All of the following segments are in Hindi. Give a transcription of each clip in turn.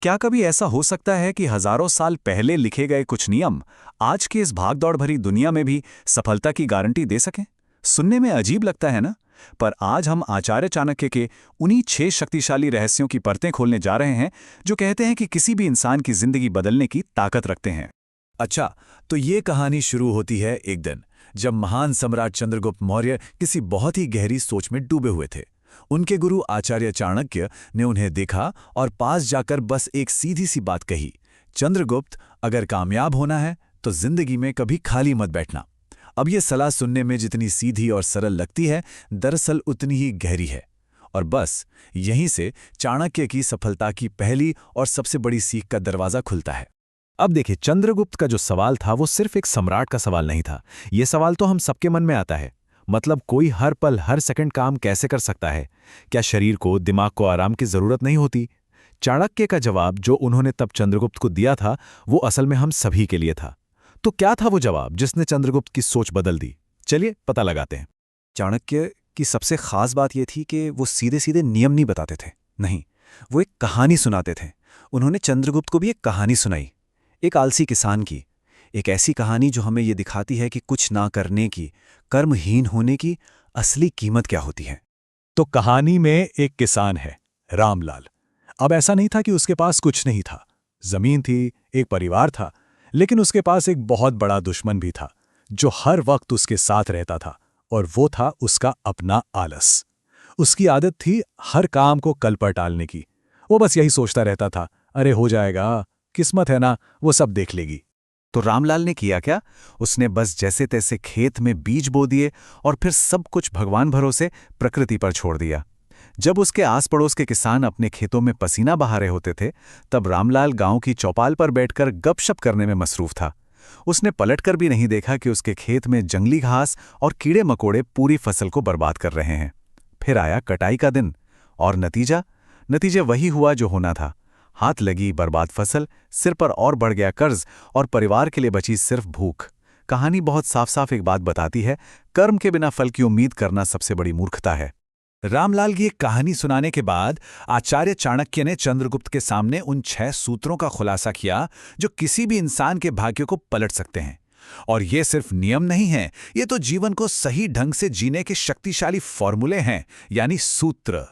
क्या कभी ऐसा हो सकता है कि हजारों साल पहले लिखे गए कुछ नियम आज की इस भागदौड़ भरी दुनिया में भी सफलता की गारंटी दे सकें? सुनने में अजीब लगता है ना? पर आज हम आचार्य चाणक्य के उन्हीं 6 शक्तिशाली रहस्यों की परतें खोलने जा रहे हैं जो कहते हैं कि किसी भी इंसान की जिंदगी बदलने की ताकत रखते हैं। अच्छा, तो ये कहानी शुरू होती है एक दिन जब महान सम्राट चंद्रगुप्त मौर्य किसी बहुत ही गहरी सोच में डूबे हुए थे। उनके गुरु आचार्य चाणक्य ने उन्हें देखा और पास जाकर बस एक सीधी सी बात कही, चंद्रगुप्त, अगर कामयाब होना है तो जिंदगी में कभी खाली मत बैठना। अब ये सलाह सुनने में जितनी सीधी और सरल लगती है, दरअसल उतनी ही गहरी है। और बस यहीं से चाणक्य की सफलता की पहली और सबसे बड़ी सीख का दरवाजा खुलता है। अब देखिए, चंद्रगुप्त का जो सवाल था वो सिर्फ एक सम्राट का सवाल नहीं था। ये सवाल तो हम सबके मन में आता है। मतलब कोई हर पल हर सेकंड काम कैसे कर सकता है? क्या शरीर को, दिमाग को आराम की जरूरत नहीं होती? चाणक्य का जवाब जो उन्होंने तब चंद्रगुप्त को दिया था वो असल में हम सभी के लिए था। तो क्या था वो जवाब जिसने चंद्रगुप्त की सोच बदल दी? चलिए पता लगाते हैं। चाणक्य की सबसे खास बात यह थी कि वो सीधे सीधे नियम नहीं बताते थे। नहीं, वो एक कहानी सुनाते थे। उन्होंने चंद्रगुप्त को भी एक कहानी सुनाई, एक आलसी किसान की। एक ऐसी कहानी जो हमें ये दिखाती है कि कुछ ना करने की, कर्महीन होने की असली कीमत क्या होती है। तो कहानी में एक किसान है, रामलाल। अब ऐसा नहीं था कि उसके पास कुछ नहीं था। जमीन थी, एक परिवार था, लेकिन उसके पास एक बहुत बड़ा दुश्मन भी था जो हर वक्त उसके साथ रहता था, और वो था उसका अपना आलस। उसकी आदत थी हर काम को कल पर टालने की। वो बस यही सोचता रहता था, अरे हो जाएगा, किस्मत है ना, वो सब देख लेगी। तो रामलाल ने किया क्या? उसने बस जैसे तैसे खेत में बीज बो दिए और फिर सब कुछ भगवान भरोसे प्रकृति पर छोड़ दिया। जब उसके आस पड़ोस के किसान अपने खेतों में पसीना बहा रहे होते थे, तब रामलाल गांव की चौपाल पर बैठकर गपशप करने में मसरूफ था। उसने पलटकर भी नहीं देखा कि उसके खेत में जंगली घास और कीड़े मकोड़े पूरी फसल को बर्बाद कर रहे हैं। फिर आया कटाई का दिन, और नतीजा वही हुआ जो होना था। हाथ लगी बर्बाद फसल, सिर पर और बढ़ गया कर्ज, और परिवार के लिए बची सिर्फ भूख। कहानी बहुत साफ साफ एक बात बताती है, कर्म के बिना फल की उम्मीद करना सबसे बड़ी मूर्खता है। रामलाल की एक कहानी सुनाने के बाद आचार्य चाणक्य ने चंद्रगुप्त के सामने उन 6 सूत्रों का खुलासा किया जो किसी भी इंसान के भाग्य को पलट सकते हैं। और ये सिर्फ नियम नहीं है, ये तो जीवन को सही ढंग से जीने के शक्तिशाली फॉर्मूले हैं, यानी सूत्र।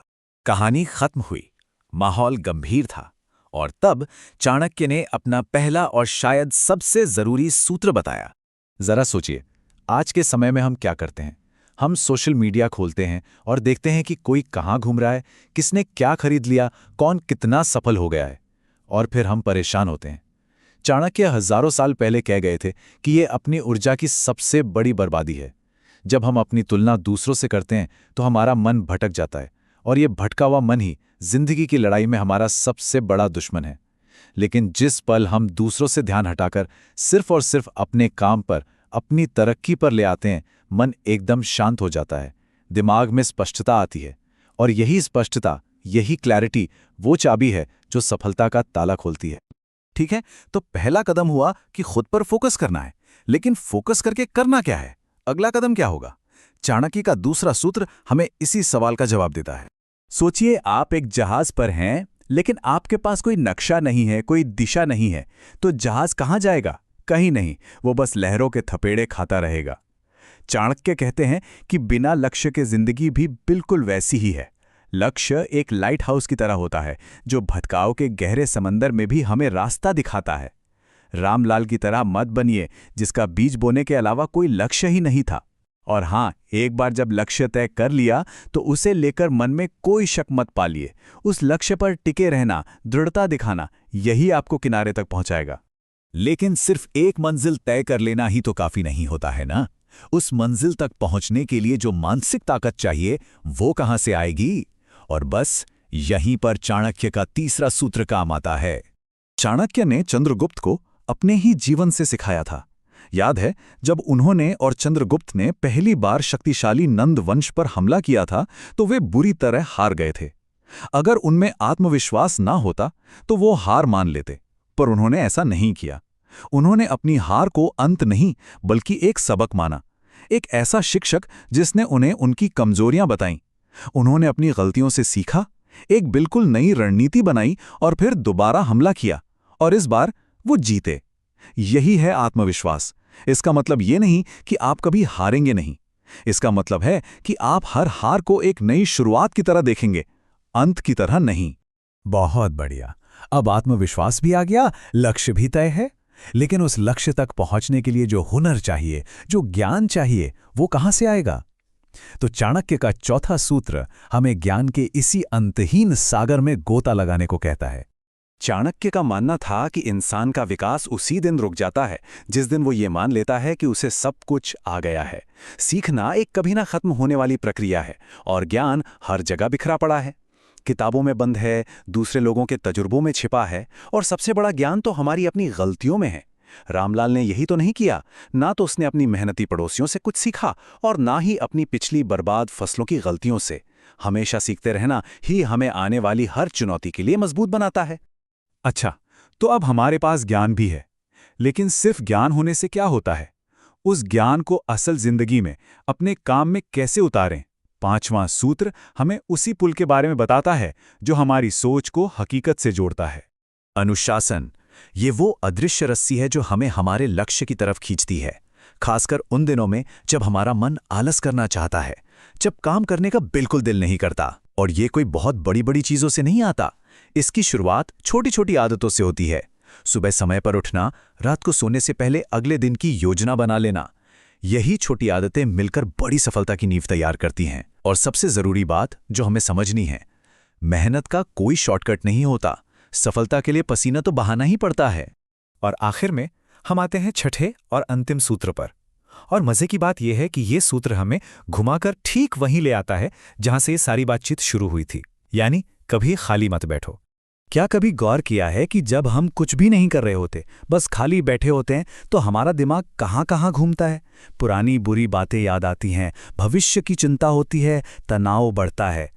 कहानी खत्म हुई, माहौल गंभीर था, और तब चाणक्य ने अपना पहला और शायद सबसे जरूरी सूत्र बताया। जरा सोचिए, आज के समय में हम क्या करते हैं? हम सोशल मीडिया खोलते हैं और देखते हैं कि कोई कहाँ घूम रहा है, किसने क्या खरीद लिया, कौन कितना सफल हो गया है, और फिर हम परेशान होते हैं। चाणक्य हजारों साल पहले कह गए थे कि ये अपनी ऊर्जा की सबसे बड़ी बर्बादी है। जब हम अपनी तुलना दूसरों से करते हैं तो हमारा मन भटक जाता है, और ये भटका हुआ मन ही जिंदगी की लड़ाई में हमारा सबसे बड़ा दुश्मन है। लेकिन जिस पल हम दूसरों से ध्यान हटाकर सिर्फ और सिर्फ अपने काम पर, अपनी तरक्की पर ले आते हैं, मन एकदम शांत हो जाता है, दिमाग में स्पष्टता आती है, और यही स्पष्टता, यही क्लैरिटी वो चाबी है जो सफलता का ताला खोलती है। ठीक है, तो पहला कदम हुआ कि खुद पर फोकस करना है, लेकिन फोकस करके करना क्या है? अगला कदम क्या होगा? चाणक्य का दूसरा सूत्र हमें इसी सवाल का जवाब देता है। सोचिए, आप एक जहाज पर हैं, लेकिन आपके पास कोई नक्शा नहीं है, कोई दिशा नहीं है, तो जहाज कहाँ जाएगा? कहीं नहीं, वो बस लहरों के थपेड़े खाता रहेगा। चाणक्य कहते हैं कि बिना लक्ष्य के जिंदगी भी बिल्कुल वैसी ही है। लक्ष्य एक लाइट हाउस की तरह होता है जो भटकाव के गहरे समंदर में भी हमें रास्ता दिखाता है। रामलाल की तरह मत बनिए जिसका बीज बोने के अलावा कोई लक्ष्य ही नहीं था। और हाँ, एक बार जब लक्ष्य तय कर लिया तो उसे लेकर मन में कोई शक मत पालिए। उस लक्ष्य पर टिके रहना, दृढ़ता दिखाना, यही आपको किनारे तक पहुंचाएगा। लेकिन सिर्फ एक मंजिल तय कर लेना ही तो काफी नहीं होता है ना। उस मंजिल तक पहुंचने के लिए जो मानसिक ताकत चाहिए वो कहां से आएगी? और बस यहीं पर चाणक्य का तीसरा सूत्र काम आता है। चाणक्य ने चंद्रगुप्त को अपने ही जीवन से सिखाया था। याद है, जब उन्होंने और चंद्रगुप्त ने पहली बार शक्तिशाली नंद वंश पर हमला किया था तो वे बुरी तरह हार गए थे। अगर उनमें आत्मविश्वास ना होता तो वो हार मान लेते, पर उन्होंने ऐसा नहीं किया। उन्होंने अपनी हार को अंत नहीं बल्कि एक सबक माना, एक ऐसा शिक्षक जिसने उन्हें उनकी कमजोरियां बताईं। उन्होंने अपनी गलतियों से सीखा, एक बिल्कुल नई रणनीति बनाई और फिर दोबारा हमला किया, और इस बार वो जीते। यही है आत्मविश्वास। इसका मतलब ये नहीं कि आप कभी हारेंगे नहीं। इसका मतलब है कि आप हर हार को एक नई शुरुआत की तरह देखेंगे, अंत की तरह नहीं। बहुत बढ़िया। अब आत्मविश्वास भी आ गया, लक्ष्य भी तय है। लेकिन उस लक्ष्य तक पहुंचने के लिए जो हुनर चाहिए, जो ज्ञान चाहिए, वो कहां से आएगा? तो चाणक्य का चौथा सूत्र हमें ज्ञान के इसी अंतहीन सागर में गोता लगाने को कहता है। चाणक्य का मानना था कि इंसान का विकास उसी दिन रुक जाता है जिस दिन वो ये मान लेता है कि उसे सब कुछ आ गया है। सीखना एक कभी ना खत्म होने वाली प्रक्रिया है, और ज्ञान हर जगह बिखरा पड़ा है। किताबों में बंद है, दूसरे लोगों के तजुर्बों में छिपा है, और सबसे बड़ा ज्ञान तो हमारी अपनी गलतियों में है। रामलाल ने यही तो नहीं किया। ना तो उसने अपनी मेहनती पड़ोसियों से कुछ सीखा, और ना ही अपनी पिछली बर्बाद फसलों की गलतियों से। हमेशा सीखते रहना ही हमें आने वाली हर चुनौती के लिए मजबूत बनाता है। अच्छा, तो अब हमारे पास ज्ञान भी है, लेकिन सिर्फ ज्ञान होने से क्या होता है? उस ज्ञान को असल जिंदगी में, अपने काम में कैसे उतारें? पांचवां सूत्र हमें उसी पुल के बारे में बताता है जो हमारी सोच को हकीकत से जोड़ता है। अनुशासन। ये वो अदृश्य रस्सी है जो हमें हमारे लक्ष्य की तरफ खींचती है, खासकर उन दिनों में जब हमारा मन आलस करना चाहता है, जब काम करने का बिल्कुल दिल नहीं करता। और ये कोई बहुत बड़ी बड़ी चीजों से नहीं आता। इसकी शुरुआत छोटी छोटी आदतों से होती है। सुबह समय पर उठना, रात को सोने से पहले अगले दिन की योजना बना लेना। यही छोटी आदतें मिलकर बड़ी सफलता की नींव तैयार करती हैं। और सबसे जरूरी बात जो हमें समझनी है, मेहनत का कोई शॉर्टकट नहीं होता। सफलता के लिए पसीना तो बहाना ही पड़ता है। और आखिर में हम आते हैं छठे और अंतिम सूत्र पर। और मजे की बात यह है कि ये सूत्र हमें घुमाकर ठीक वहीं ले आता है जहां से ये सारी बातचीत शुरू हुई थी, यानी कभी खाली मत बैठो। क्या कभी गौर किया है कि जब हम कुछ भी नहीं कर रहे होते, बस खाली बैठे होते हैं, तो हमारा दिमाग कहाँ कहाँ घूमता है? पुरानी बुरी बातें याद आती हैं, भविष्य की चिंता होती है, तनाव बढ़ता है।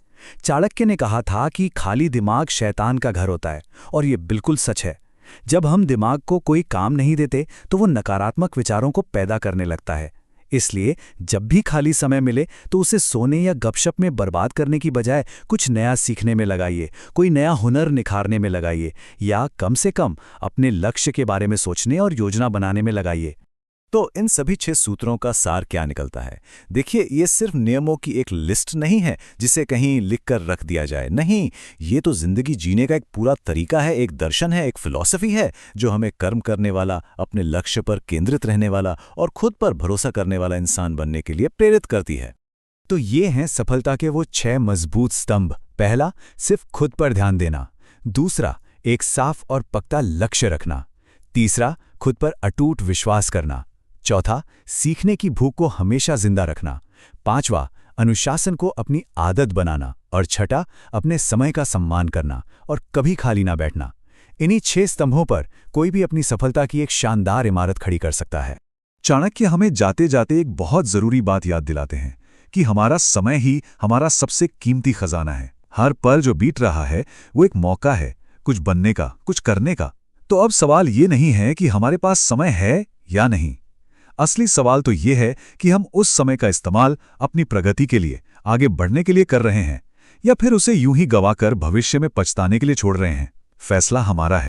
चाणक्य ने कहा था कि खाली दिमाग शैतान का घर होता है, और ये बिल्कुल सच है। जब हम दिमाग को कोई काम नहीं देते तो वो नकारात्मक विचारों को पैदा करने लगता है। इसलिए जब भी खाली समय मिले तो उसे सोने या गपशप में बर्बाद करने की बजाय कुछ नया सीखने में लगाइए, कोई नया हुनर निखारने में लगाइए, या कम से कम अपने लक्ष्य के बारे में सोचने और योजना बनाने में लगाइए। तो इन सभी 6 सूत्रों का सार क्या निकलता है? देखिए, ये सिर्फ नियमों की एक लिस्ट नहीं है जिसे कहीं लिखकर रख दिया जाए। नहीं, ये तो जिंदगी जीने का एक पूरा तरीका है, एक दर्शन है, एक फिलॉसफी है जो हमें कर्म करने वाला, अपने लक्ष्य पर केंद्रित रहने वाला और खुद पर भरोसा करने वाला इंसान बनने के लिए प्रेरित करती है। तो ये हैं सफलता के वो 6 मजबूत स्तंभ। पहला, सिर्फ खुद पर ध्यान देना। दूसरा, एक साफ और पक्का लक्ष्य रखना। तीसरा, खुद पर अटूट विश्वास करना। चौथा, सीखने की भूख को हमेशा जिंदा रखना। पांचवा, अनुशासन को अपनी आदत बनाना। और छठा, अपने समय का सम्मान करना और कभी खाली ना बैठना। इन्हीं 6 स्तंभों पर कोई भी अपनी सफलता की एक शानदार इमारत खड़ी कर सकता है। चाणक्य हमें जाते जाते एक बहुत जरूरी बात याद दिलाते हैं कि हमारा समय ही हमारा सबसे कीमती खजाना है। हर पल जो बीत रहा है वो एक मौका है, कुछ बनने का, कुछ करने का। तो अब सवाल ये नहीं है कि हमारे पास समय है या नहीं। असली सवाल तो ये है कि हम उस समय का इस्तेमाल अपनी प्रगति के लिए, आगे बढ़ने के लिए कर रहे हैं, या फिर उसे यूं ही गवाकर भविष्य में पछताने के लिए छोड़ रहे हैं। फैसला हमारा है।